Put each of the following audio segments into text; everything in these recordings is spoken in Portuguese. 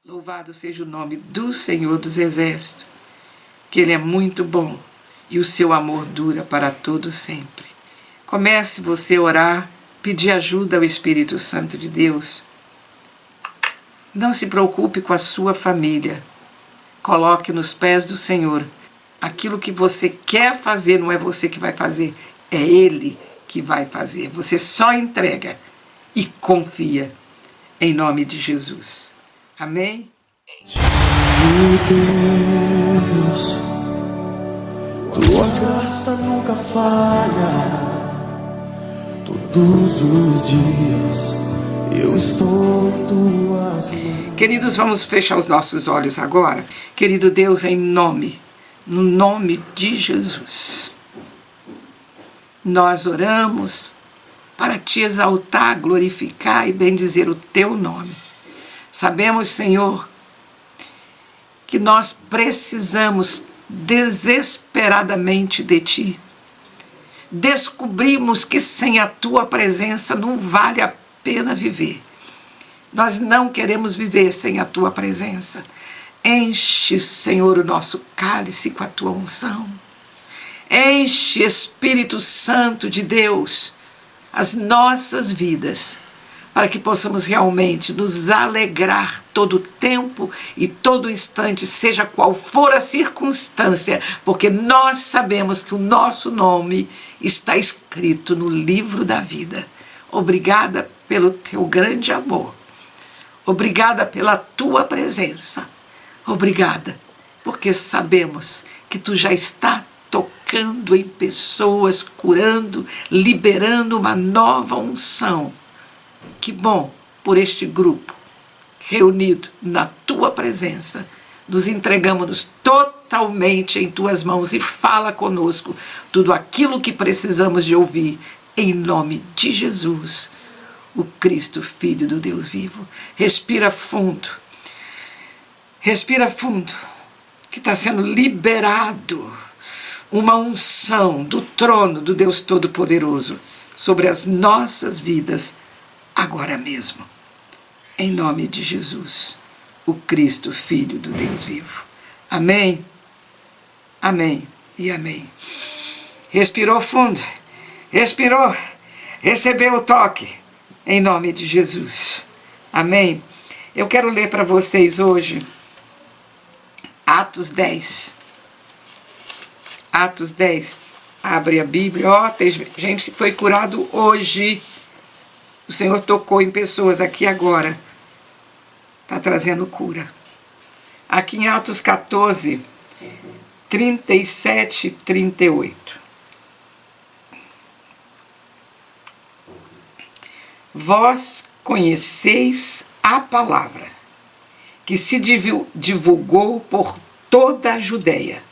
Louvado seja o nome do Senhor dos Exércitos, que Ele é muito bom e o seu amor dura para todo sempre. Comece você a orar, pedir ajuda ao Espírito Santo de Deus. Não se preocupe com a sua família. Coloque nos pés do Senhor. Aquilo que você quer fazer não é você que vai fazer, é Ele que vai fazer. Você só entrega e confia em nome de Jesus. Amém? Deus, tua graça nunca falha. Todos os dias eu estou em tuas mãos. Queridos, vamos fechar os nossos olhos agora. Querido Deus, no nome de Jesus, nós oramos para te exaltar, glorificar e bendizer o teu nome. Sabemos, Senhor, que nós precisamos desesperadamente de ti. Descobrimos que sem a tua presença não vale a pena viver. Nós não queremos viver sem a tua presença. Enche, Senhor, o nosso cálice com a tua unção. Enche, Espírito Santo de Deus, as nossas vidas, para que possamos realmente nos alegrar todo o tempo e todo o instante, seja qual for a circunstância, porque nós sabemos que o nosso nome está escrito no livro da vida. Obrigada pelo teu grande amor. Obrigada pela tua presença. Obrigada, porque sabemos que tu já está tocando em pessoas, curando, liberando uma nova unção. Que bom por este grupo reunido na tua presença. Nos entregamos totalmente em tuas mãos e fala conosco tudo aquilo que precisamos de ouvir em nome de Jesus, o Cristo, Filho do Deus vivo. Respira fundo, que está sendo liberado uma unção do trono do Deus Todo-Poderoso sobre as nossas vidas agora mesmo, em nome de Jesus, o Cristo, Filho do Deus vivo. Amém, amém e amém. Respirou fundo, respirou, recebeu o toque, em nome de Jesus. Amém. Eu quero ler para vocês hoje Atos 10. Atos 10. Abre a Bíblia. Ó, tem gente que foi curado hoje. O Senhor tocou em pessoas aqui agora. Está trazendo cura. Aqui em Atos 14, 37 e 38. Vós conheceis a palavra, que se divulgou por toda a Judéia,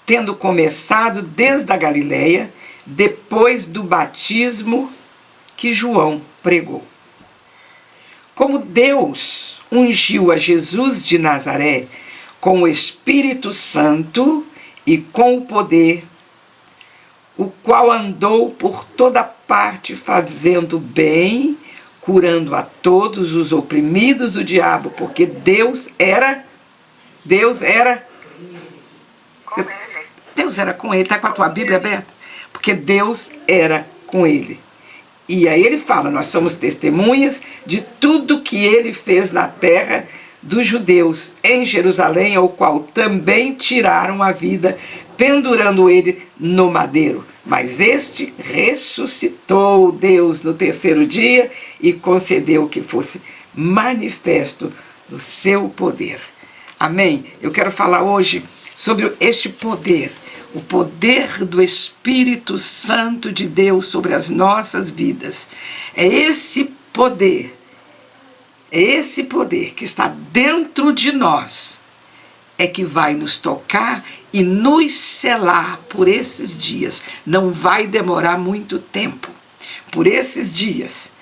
tendo começado desde a Galileia, depois do batismo que João pregou. Como Deus ungiu a Jesus de Nazaré com o Espírito Santo e com o poder, o qual andou por toda parte fazendo bem, curando a todos os oprimidos do diabo, porque Deus era com ele. Está com a tua Bíblia aberta? Porque Deus era com ele. E aí ele fala, nós somos testemunhas de tudo que ele fez na terra dos judeus, em Jerusalém, ao qual também tiraram a vida, pendurando ele no madeiro. Mas este ressuscitou Deus no terceiro dia e concedeu que fosse manifesto no seu poder. Amém? Eu quero falar hoje sobre este poder, o poder do Espírito Santo de Deus sobre as nossas vidas. É esse poder que está dentro de nós, é que vai nos tocar e nos selar por esses dias. Não vai demorar muito tempo. Por esses dias,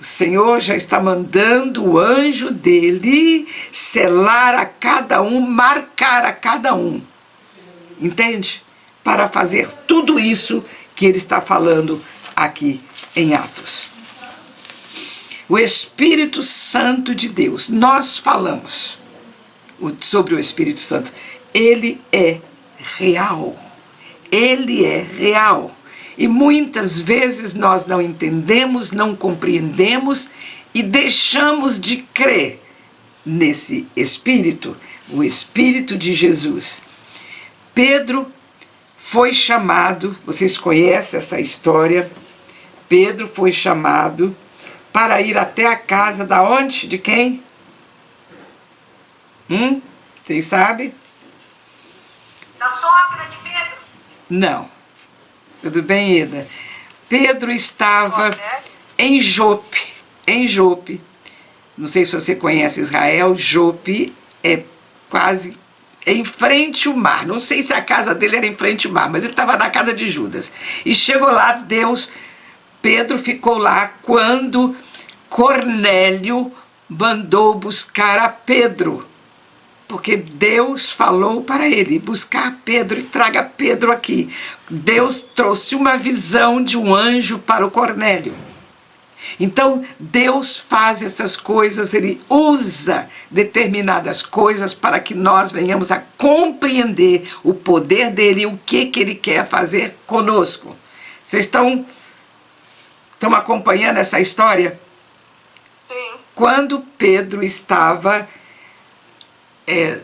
o Senhor já está mandando o anjo dele selar a cada um, marcar a cada um. Entende? Para fazer tudo isso que ele está falando aqui em Atos. O Espírito Santo de Deus, nós falamos sobre o Espírito Santo. Ele é real. Ele é real. E muitas vezes nós não entendemos, não compreendemos e deixamos de crer nesse Espírito, o Espírito de Jesus. Pedro foi chamado, vocês conhecem essa história, Pedro foi chamado para ir até a casa da onde? De quem? Vocês sabem? Da sogra de Pedro? Não. Tudo bem, Eda? Pedro estava em Jope. Em Jope. Não sei se você conhece Israel. Jope é quase em frente ao mar. Não sei se a casa dele era em frente ao mar, mas ele estava na casa de Judas. E chegou lá, Pedro ficou lá quando Cornélio mandou buscar a Pedro. Porque Deus falou para ele, buscar Pedro e traga Pedro aqui. Deus trouxe uma visão de um anjo para o Cornélio. Então, Deus faz essas coisas, Ele usa determinadas coisas para que nós venhamos a compreender o poder dEle e o que Ele quer fazer conosco. Vocês estão acompanhando essa história? Sim. Quando Pedro estava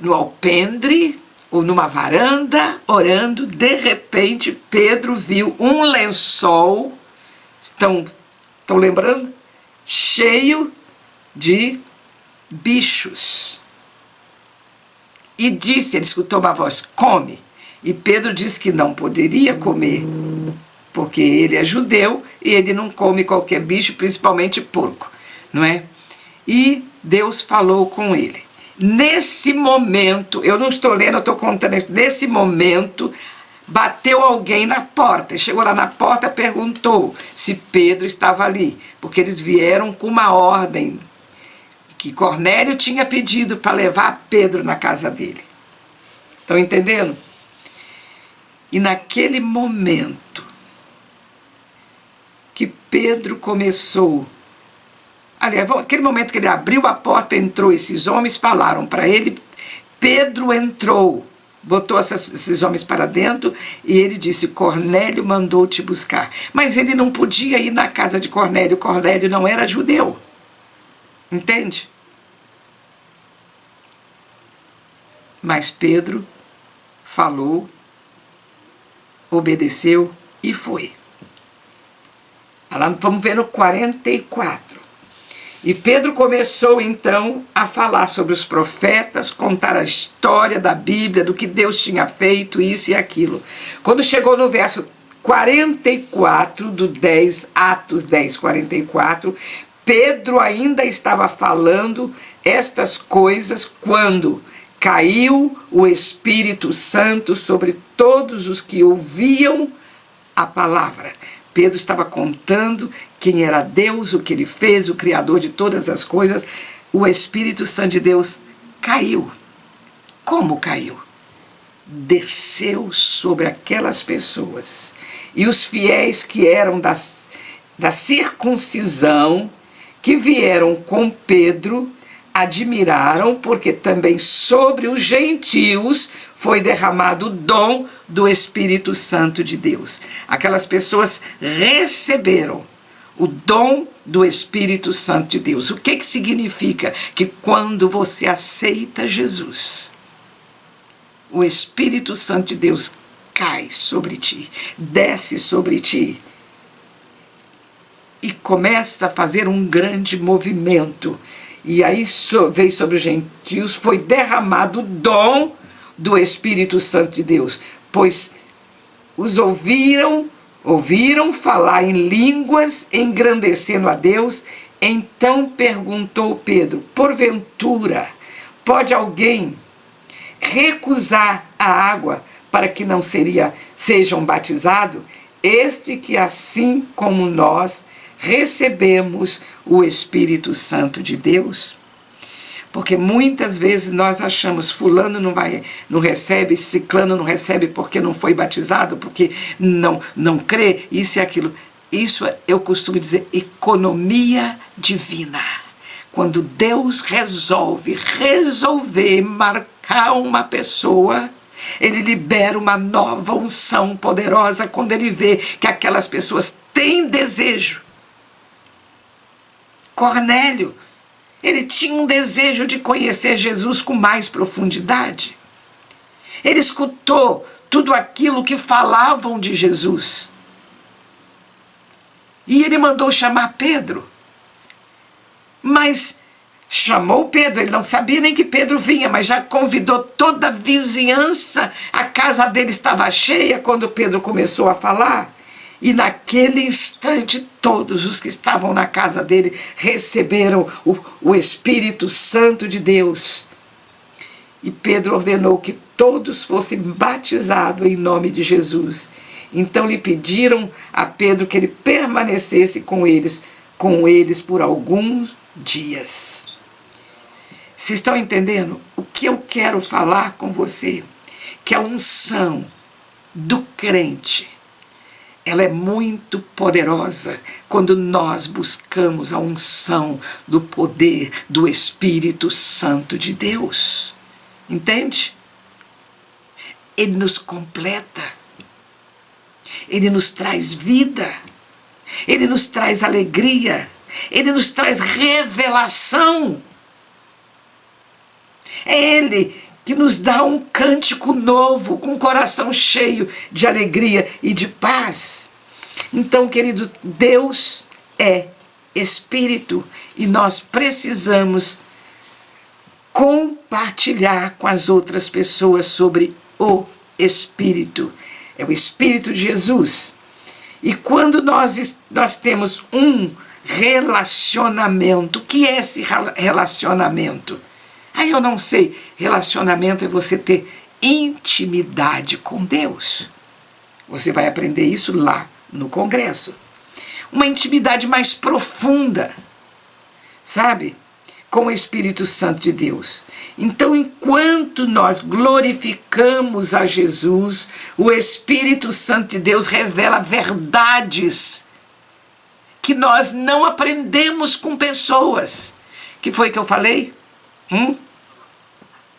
no alpendre ou numa varanda orando, de repente Pedro viu um lençol, estão lembrando? Cheio de bichos. E disse, ele escutou uma voz, come. E Pedro disse que não poderia comer, porque ele é judeu e ele não come qualquer bicho, principalmente porco, não é? E Deus falou com ele. Nesse momento, eu não estou lendo, eu estou contando isso, nesse momento, bateu alguém na porta, chegou lá na porta, perguntou se Pedro estava ali, porque eles vieram com uma ordem que Cornélio tinha pedido para levar Pedro na casa dele. Estão entendendo? E naquele momento que Pedro começou, aliás, aquele momento que ele abriu a porta, entrou, esses homens falaram para ele, Pedro entrou, botou esses homens para dentro e ele disse, Cornélio mandou te buscar. Mas ele não podia ir na casa de Cornélio, Cornélio não era judeu. Entende? Mas Pedro falou, obedeceu e foi. Vamos ver no 44. E Pedro começou então a falar sobre os profetas, contar a história da Bíblia, do que Deus tinha feito, isso e aquilo. Quando chegou no verso 44 do 10, Atos 10, 44, Pedro ainda estava falando estas coisas quando caiu o Espírito Santo sobre todos os que ouviam a palavra. Pedro estava contando quem era Deus, o que Ele fez, o Criador de todas as coisas. O Espírito Santo de Deus caiu. Como caiu? Desceu sobre aquelas pessoas. E os fiéis que eram da circuncisão, que vieram com Pedro, admiraram, porque também sobre os gentios foi derramado o dom do Espírito Santo de Deus. Aquelas pessoas receberam o dom do Espírito Santo de Deus. O que significa? Que quando você aceita Jesus, o Espírito Santo de Deus cai sobre ti, desce sobre ti e começa a fazer um grande movimento. E aí veio sobre os gentios, foi derramado o dom do Espírito Santo de Deus, pois os ouviram falar em línguas, engrandecendo a Deus. Então perguntou Pedro, porventura, pode alguém recusar a água para que não sejam batizados? Este que assim como nós recebemos o Espírito Santo de Deus? Porque muitas vezes nós achamos fulano não recebe, ciclano não recebe porque não foi batizado, porque não crê, isso e aquilo. Isso eu costumo dizer economia divina. Quando Deus resolver marcar uma pessoa, Ele libera uma nova unção poderosa quando Ele vê que aquelas pessoas têm desejo. Cornélio, ele tinha um desejo de conhecer Jesus com mais profundidade. Ele escutou tudo aquilo que falavam de Jesus. E ele mandou chamar Pedro. Mas chamou Pedro, ele não sabia nem que Pedro vinha, mas já convidou toda a vizinhança. A casa dele estava cheia quando Pedro começou a falar. E naquele instante, todos os que estavam na casa dele receberam o Espírito Santo de Deus. E Pedro ordenou que todos fossem batizados em nome de Jesus. Então lhe pediram a Pedro que ele permanecesse com eles por alguns dias. Vocês estão entendendo o que eu quero falar com você? Que a unção do crente, ela é muito poderosa quando nós buscamos a unção do poder do Espírito Santo de Deus. Entende? Ele nos completa. Ele nos traz vida. Ele nos traz alegria. Ele nos traz revelação. É Ele que nos dá um cântico novo, com o coração cheio de alegria e de paz. Então, querido, Deus é Espírito e nós precisamos compartilhar com as outras pessoas sobre o Espírito. É o Espírito de Jesus. E quando nós temos um relacionamento, o que é esse relacionamento? Aí eu não sei, relacionamento é você ter intimidade com Deus. Você vai aprender isso lá no congresso. Uma intimidade mais profunda, sabe? Com o Espírito Santo de Deus. Então, enquanto nós glorificamos a Jesus, o Espírito Santo de Deus revela verdades que nós não aprendemos com pessoas. Que foi que eu falei?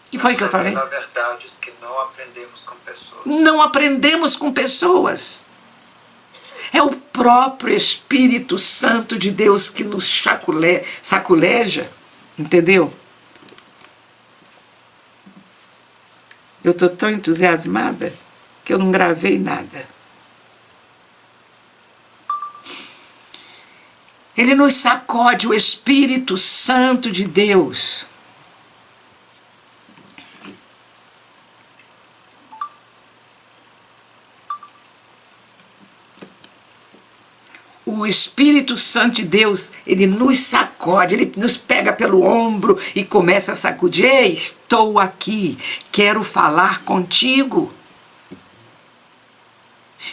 Que foi que eu falei? Verdades que não aprendemos com pessoas. Não aprendemos com pessoas. É o próprio Espírito Santo de Deus que nos saculeja, entendeu? Eu estou tão entusiasmada que eu não gravei nada. Ele nos sacode, o Espírito Santo de Deus. O Espírito Santo de Deus, ele nos sacode, ele nos pega pelo ombro e começa a sacudir. Ei, estou aqui, quero falar contigo.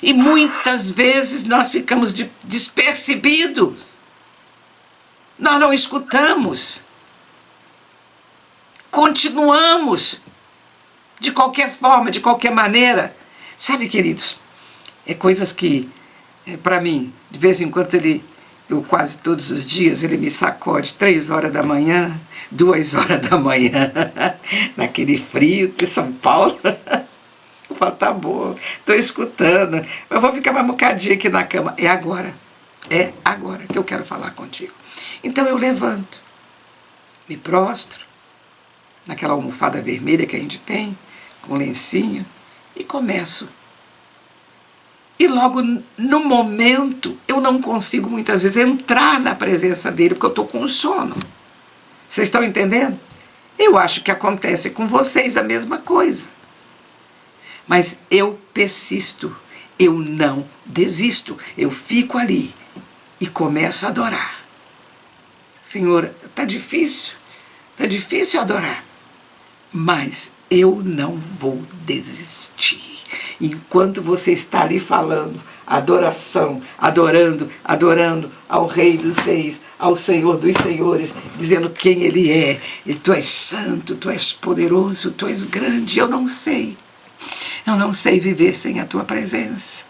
E muitas vezes nós ficamos despercebidos. Nós não escutamos. Continuamos, de qualquer forma, de qualquer maneira. Sabe, queridos, é coisas que, para mim, de vez em quando eu quase todos os dias, ele me sacode 3 horas da manhã, 2 horas da manhã, naquele frio de São Paulo. Eu falo, tá bom, estou escutando, eu vou ficar mais um bocadinho aqui na cama. É agora que eu quero falar contigo. Então eu levanto, me prostro, naquela almofada vermelha que a gente tem, com lencinho, e começo. E logo no momento, eu não consigo muitas vezes entrar na presença dele, porque eu estou com sono. Vocês estão entendendo? Eu acho que acontece com vocês a mesma coisa. Mas eu persisto, eu não desisto, eu fico ali e começo a adorar. Senhor, está difícil adorar, mas eu não vou desistir. Enquanto você está ali falando, adoração, adorando ao Rei dos Reis, ao Senhor dos Senhores, dizendo quem Ele é, e Tu és santo, Tu és poderoso, Tu és grande. Eu não sei viver sem a Tua presença.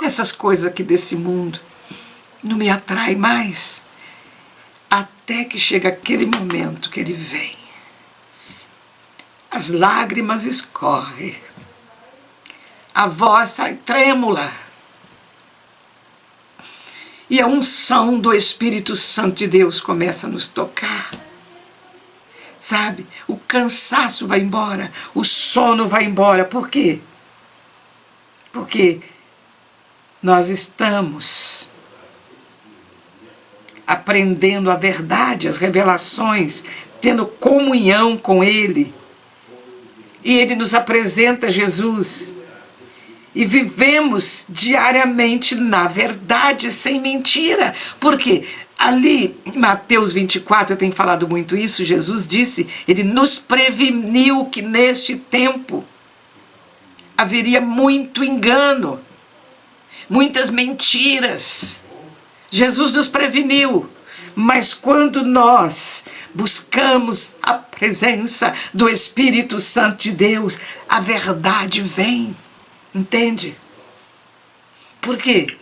Essas coisas aqui desse mundo não me atraem mais. até que chega aquele momento que ele vem. As lágrimas escorrem, a voz sai trêmula, e a unção do Espírito Santo de Deus começa a nos tocar. Sabe? O cansaço vai embora, o sono vai embora. Por quê? Porque nós estamos aprendendo a verdade, as revelações, tendo comunhão com Ele. E Ele nos apresenta Jesus. E vivemos diariamente na verdade, sem mentira. Por quê? Ali em Mateus 24, eu tenho falado muito isso, Jesus disse, Ele nos preveniu que neste tempo haveria muito engano, muitas mentiras. Jesus nos preveniu, mas quando nós buscamos a presença do Espírito Santo de Deus, a verdade vem, entende? Por quê?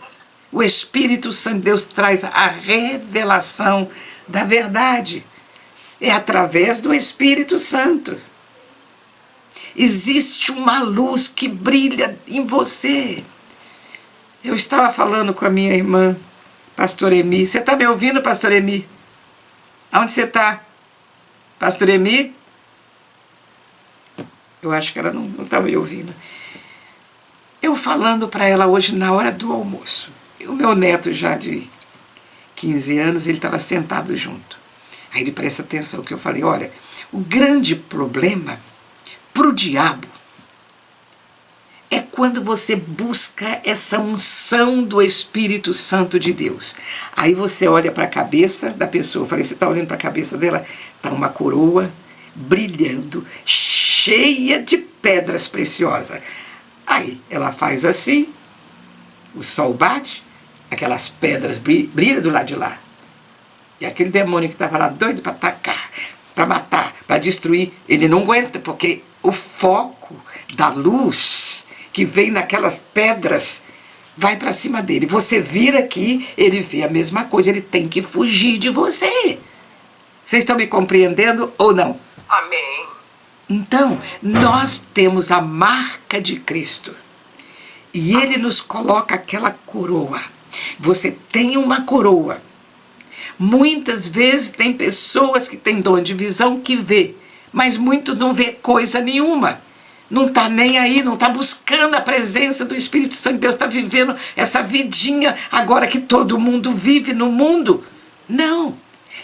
O Espírito Santo de Deus traz a revelação da verdade. É através do Espírito Santo. Existe uma luz que brilha em você. Eu estava falando com a minha irmã, Pastor Emi. Você está me ouvindo, Pastor Emi? Aonde você está? Pastor Emi? Eu acho que ela não está me ouvindo. Eu falando para ela hoje na hora do almoço. O meu neto já de 15 anos, ele estava sentado junto. Aí ele presta atenção que eu falei, olha, o grande problema para o diabo é quando você busca essa unção do Espírito Santo de Deus. Aí você olha para a cabeça da pessoa, eu falei, você está olhando para a cabeça dela? Está uma coroa brilhando, cheia de pedras preciosas. Aí ela faz assim, o sol bate, aquelas pedras brilham do lado de lá. E aquele demônio que estava lá doido para atacar, para matar, para destruir, ele não aguenta, porque o foco da luz que vem naquelas pedras vai para cima dele. Você vira aqui, ele vê a mesma coisa, ele tem que fugir de você. Vocês estão me compreendendo ou não? Amém. Então, nós temos a marca de Cristo. E Ele nos coloca aquela coroa. Você tem uma coroa. Muitas vezes tem pessoas que têm dom de visão que vê, mas muito não vê coisa nenhuma. Não está nem aí, não está buscando a presença do Espírito Santo de Deus, está vivendo essa vidinha agora que todo mundo vive no mundo. Não,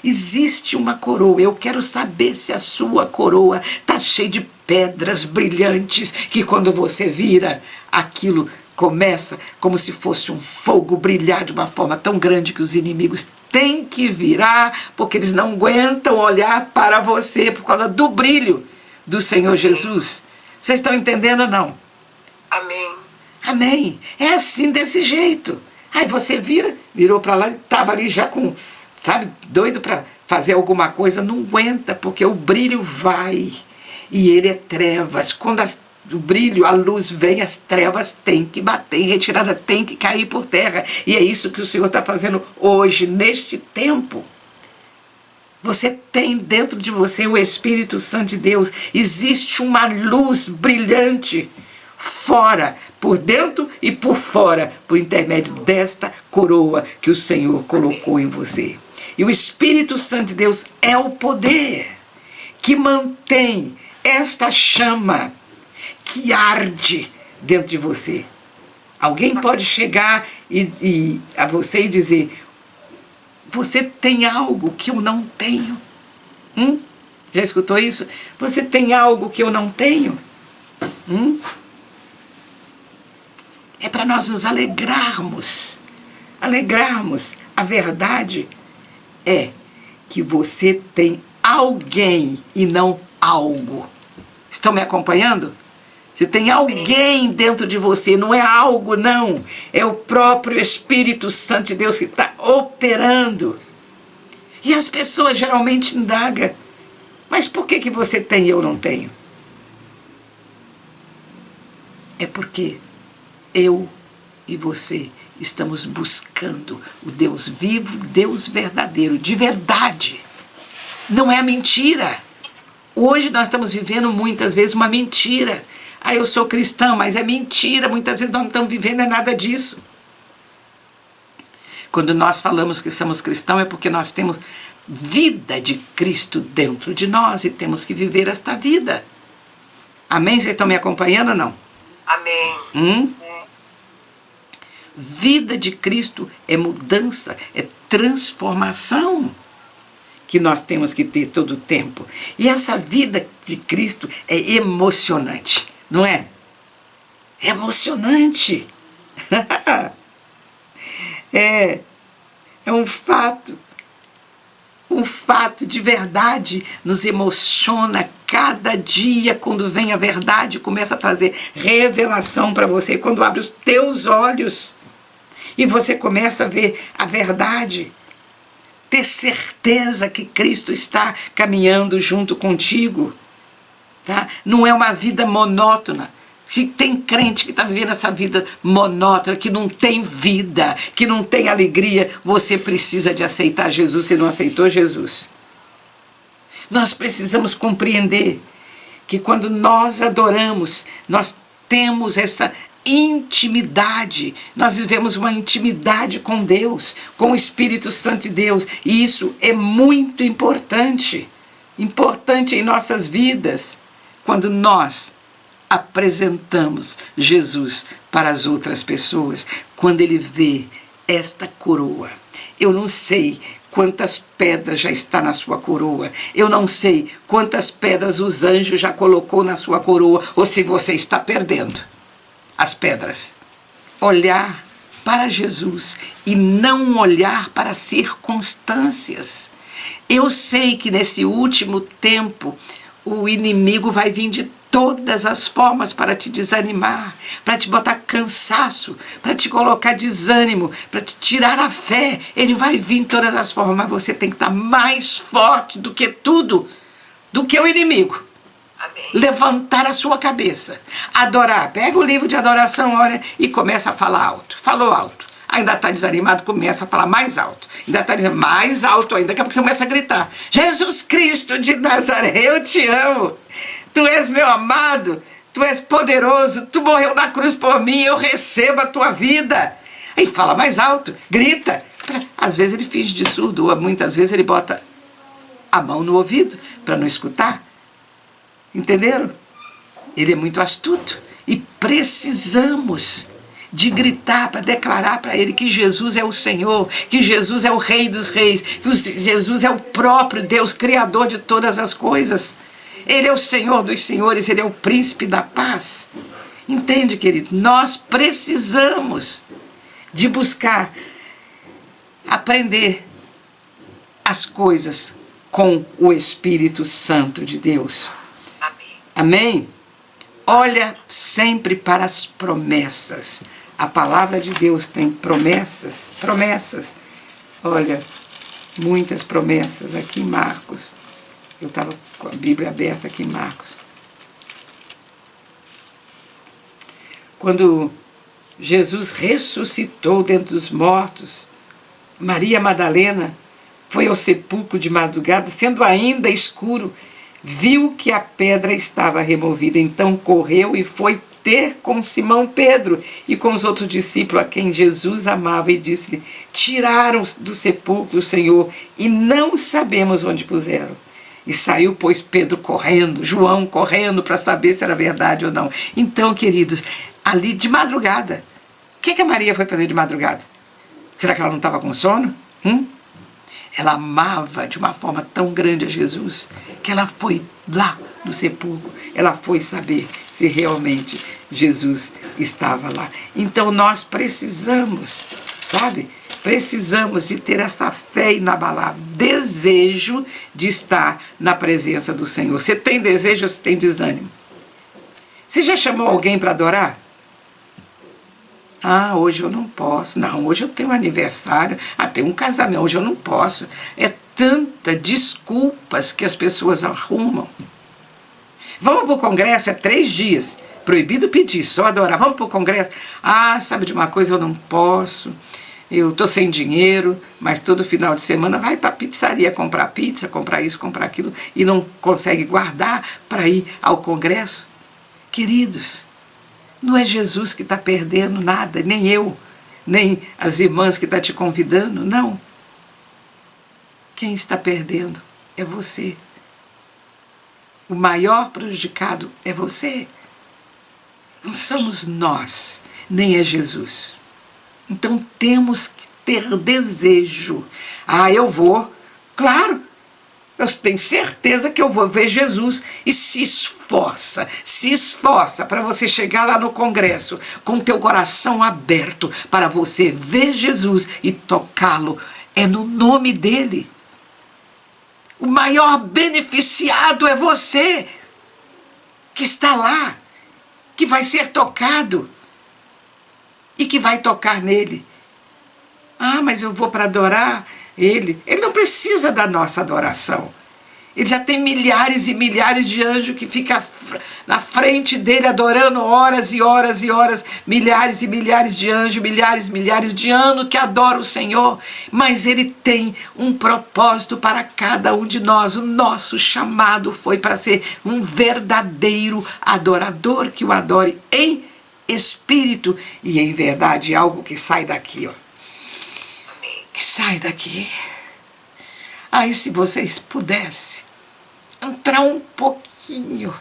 existe uma coroa. Eu quero saber se a sua coroa está cheia de pedras brilhantes, que quando você vira, aquilo começa como se fosse um fogo brilhar de uma forma tão grande que os inimigos têm que virar, porque eles não aguentam olhar para você por causa do brilho do Senhor Jesus. Vocês estão entendendo ou não? Amém. Amém. É assim, desse jeito. Aí você virou para lá e estava ali já com, sabe, doido para fazer alguma coisa, não aguenta, porque o brilho vai e ele é trevas. Quando o brilho, a luz vem, as trevas têm que bater em retirada, tem que cair por terra. E é isso que o Senhor está fazendo hoje, neste tempo. Você tem dentro de você o Espírito Santo de Deus. Existe uma luz brilhante fora, por dentro e por fora, por intermédio desta coroa que o Senhor colocou em você. E o Espírito Santo de Deus é o poder que mantém esta chama que arde dentro de você. Alguém pode chegar a você e dizer: você tem algo que eu não tenho. Já escutou isso? Você tem algo que eu não tenho? É para nós nos alegrarmos. Alegrarmos. A verdade é que você tem alguém e não algo. Estão me acompanhando? Você tem alguém dentro de você, não é algo, não. É o próprio Espírito Santo de Deus que está operando. E as pessoas geralmente indagam: mas por que você tem e eu não tenho? É porque eu e você estamos buscando o Deus vivo, Deus verdadeiro, de verdade. Não é a mentira. Hoje nós estamos vivendo muitas vezes uma mentira. Ah, eu sou cristão, mas é mentira. Muitas vezes nós não estamos vivendo nada disso. Quando nós falamos que somos cristãos é porque nós temos vida de Cristo dentro de nós e temos que viver esta vida. Amém? Vocês estão me acompanhando ou não? Amém. Vida de Cristo é mudança, é transformação que nós temos que ter todo o tempo. E essa vida de Cristo é emocionante, não é? É emocionante. É um fato. Um fato de verdade nos emociona cada dia quando vem a verdade, começa a trazer revelação para você, quando abre os teus olhos e você começa a ver a verdade, ter certeza que Cristo está caminhando junto contigo, tá? Não é uma vida monótona. Se tem crente que está vivendo essa vida monótona, que não tem vida, que não tem alegria, você precisa de aceitar Jesus se não aceitou Jesus. Nós precisamos compreender que quando nós adoramos, nós temos essa intimidade, nós vivemos uma intimidade com Deus, com o Espírito Santo de Deus, e isso é muito importante, importante em nossas vidas, quando nós apresentamos Jesus para as outras pessoas, quando ele vê esta coroa. Eu não sei quantas pedras já está na sua coroa, eu não sei quantas pedras os anjos já colocou na sua coroa, ou se você está perdendo as pedras. Olhar para Jesus e não olhar para as circunstâncias. Eu sei que nesse último tempo o inimigo vai vir de todas as formas para te desanimar, para te botar cansaço, para te colocar desânimo, para te tirar a fé. Ele vai vir de todas as formas, mas você tem que estar mais forte do que tudo, do que o inimigo. Amém. Levantar a sua cabeça, adorar. Pega o livro de adoração, olha, e começa a falar alto. Falou alto. Ainda está desanimado, começa a falar mais alto. Ainda está dizendo mais alto ainda, daqui a pouco você começa a gritar: Jesus Cristo de Nazaré, eu te amo. Tu és meu amado, tu és poderoso, tu morreu na cruz por mim, eu recebo a tua vida. Aí fala mais alto, grita. Às vezes ele finge de surdo, ou muitas vezes ele bota a mão no ouvido para não escutar. Entenderam? Ele é muito astuto e precisamos de gritar para declarar para ele que Jesus é o Senhor, que Jesus é o Rei dos Reis, que Jesus é o próprio Deus, Criador de todas as coisas. Ele é o Senhor dos Senhores, Ele é o Príncipe da Paz. Entende, querido? Nós precisamos de buscar aprender as coisas com o Espírito Santo de Deus. Amém. Amém? Olha sempre para as promessas. A palavra de Deus tem promessas, promessas. Olha, muitas promessas aqui em Marcos. Eu estava com a Bíblia aberta aqui em Marcos. Quando Jesus ressuscitou dentre os mortos, Maria Madalena foi ao sepulcro de madrugada, sendo ainda escuro, viu que a pedra estava removida. Então correu e foi ter com Simão Pedro e com os outros discípulos a quem Jesus amava e disse-lhe: tiraram do sepulcro o Senhor e não sabemos onde puseram. E saiu, pois, Pedro correndo, João correndo para saber se era verdade ou não. Então, queridos, ali de madrugada, o que a Maria foi fazer de madrugada? Será que ela não estava com sono? Ela amava de uma forma tão grande a Jesus que ela foi lá no sepulcro, ela foi saber se realmente Jesus estava lá. Então nós precisamos, sabe? Precisamos de ter essa fé inabalável, desejo de estar na presença do Senhor. Você tem desejo ou você tem desânimo? Você já chamou alguém para adorar? Ah, hoje eu não posso. Não, hoje eu tenho um aniversário. Ah, tem um casamento. Hoje eu não posso. É tanta desculpas que as pessoas arrumam. Vamos para o congresso, é 3 dias. Proibido pedir, só adorar. Vamos para o congresso. Ah, sabe de uma coisa? Eu não posso. eu tô sem dinheiro, mas todo final de semana vai para a pizzaria comprar pizza, comprar isso, comprar aquilo, e não consegue guardar para ir ao congresso. Queridos, não é Jesus que está perdendo nada, nem eu, nem as irmãs que estão te convidando, não. Quem está perdendo é você. O maior prejudicado é você. Não somos nós, nem é Jesus. Então temos que ter desejo. Eu vou. Claro, eu tenho certeza que eu vou ver Jesus. E se esforça para você chegar lá no congresso com teu coração aberto para você ver Jesus e tocá-lo. É no nome dele. O maior beneficiado é você que está lá, que vai ser tocado e que vai tocar nele. Mas eu vou para adorar ele. Ele não precisa da nossa adoração. Ele já tem milhares e milhares de anjos que ficam na frente dele adorando horas e horas e horas, milhares e milhares de anjos, milhares e milhares de anos que adoram o Senhor, mas ele tem um propósito para cada um de nós. O nosso chamado foi para ser um verdadeiro adorador, que o adore em espírito e em verdade. É algo que sai daqui, ó. Que sai daqui. Aí, se vocês pudessem entrar um pouquinho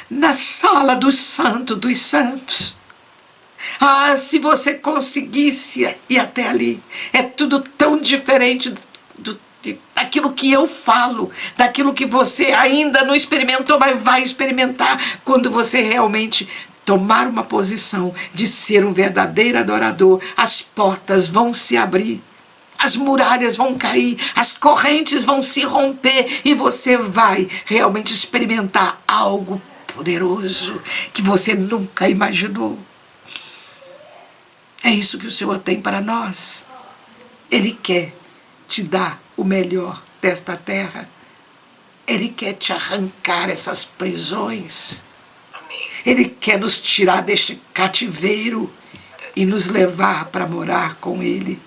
na sala do Santo dos Santos. Se você conseguisse ir até ali. É tudo tão diferente daquilo que eu falo, daquilo que você ainda não experimentou, mas vai experimentar quando você realmente tomar uma posição de ser um verdadeiro adorador. As portas vão se abrir. As muralhas vão cair, as correntes vão se romper e você vai realmente experimentar algo poderoso que você nunca imaginou. É isso que o Senhor tem para nós. Ele quer te dar o melhor desta terra. Ele quer te arrancar essas prisões. Ele quer nos tirar deste cativeiro e nos levar para morar com Ele.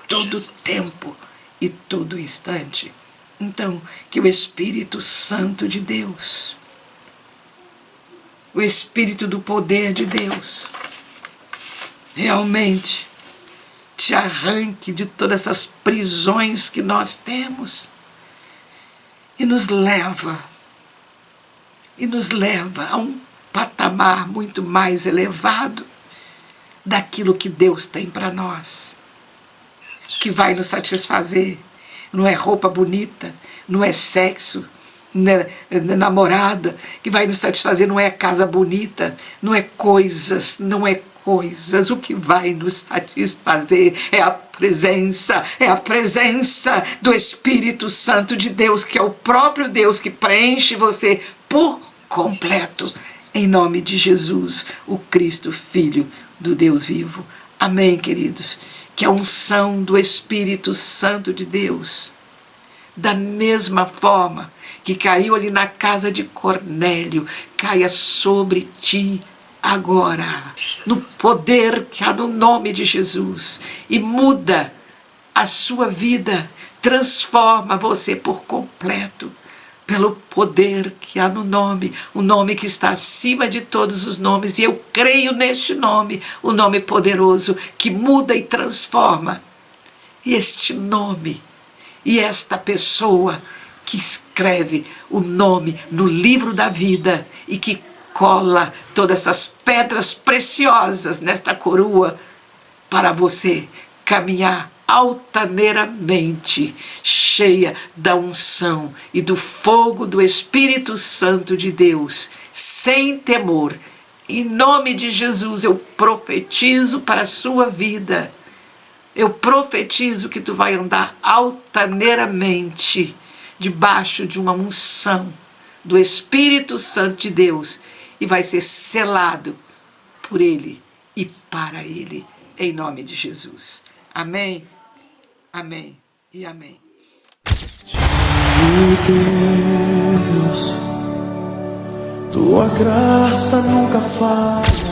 Todo tempo e todo instante. Então, que o Espírito Santo de Deus, o Espírito do poder de Deus, realmente te arranque de todas essas prisões que nós temos e nos leva a um patamar muito mais elevado daquilo que Deus tem para nós, que vai nos satisfazer. Não é roupa bonita, não é sexo, não é namorada que vai nos satisfazer, não é casa bonita, não é coisas. O que vai nos satisfazer é a presença do Espírito Santo de Deus, que é o próprio Deus que preenche você por completo, em nome de Jesus, o Cristo, Filho do Deus vivo. Amém, queridos? Que a unção do Espírito Santo de Deus, da mesma forma que caiu ali na casa de Cornélio, caia sobre ti agora, no poder que há no nome de Jesus, e muda a sua vida, transforma você por completo, pelo poder que há no nome, o nome que está acima de todos os nomes, e eu creio neste nome, o nome poderoso que muda e transforma. E este nome, e esta pessoa que escreve o nome no livro da vida e que cola todas essas pedras preciosas nesta coroa para você caminhar altaneiramente, cheia da unção e do fogo do Espírito Santo de Deus, sem temor. Em nome de Jesus, eu profetizo para a sua vida. Eu profetizo que tu vai andar altaneiramente, debaixo de uma unção do Espírito Santo de Deus, e vai ser selado por Ele e para Ele, em nome de Jesus. Amém. Amém e amém. Deus, tua graça nunca falha.